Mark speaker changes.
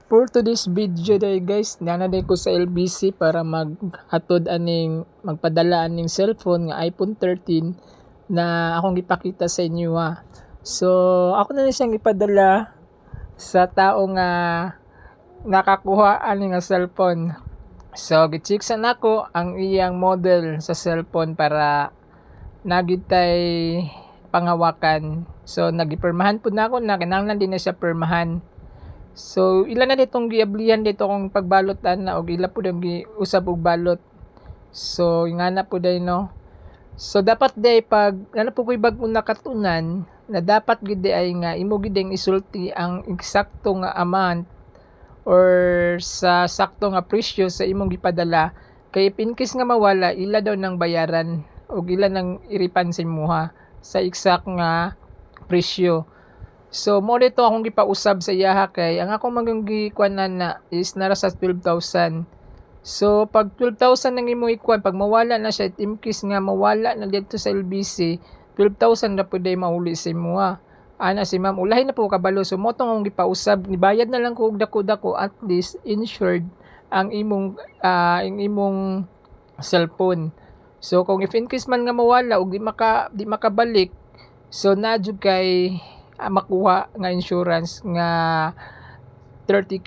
Speaker 1: For today's video day guys, nanaday ko sa LBC para magpadala aning cellphone nga iPhone 13 na akong ipakita sa inyo ha. So, ako na siyang ipadala sa tao nga nakakuha ani nga cellphone. So, gichiksan ako ang iyang model sa cellphone para nagitay panghawakan. So, nagipirmahan po na ako na kinahanglan din na siya pirmahan. So, ilan na ditong giablihan dito kung pagbalotan na o ila po dang giusab og balot. So, nga na po day no. So, dapat day pag ano po ko'y bagong nakatunan na dapat gid ay nga imo gid isulti ang eksakto nga amount or sa sakto nga presyo sa imong gipadala. Kay if in case nga mawala, ila daw nang bayaran o ila nang iripan sa imuha sa exact nga presyo. So, mo dito akong gipausab sa iyaha kay ang ako maging gikuanan na is nara sa 12,000. So, pag 12,000 nang imo ikuan, pag mawala na siya, imkis nga mawala na dito sa LBC, 12,000 na po day mauli sa imo ha. Ana si ma'am, ulahin na po kabalo. So, mo tong akong gipausab, nibayad na lang ko og dako-dako at least insured ang imong cellphone. So, kung if in case man nga mawala o di makabalik, so na jud kay makuha nga insurance nga 30k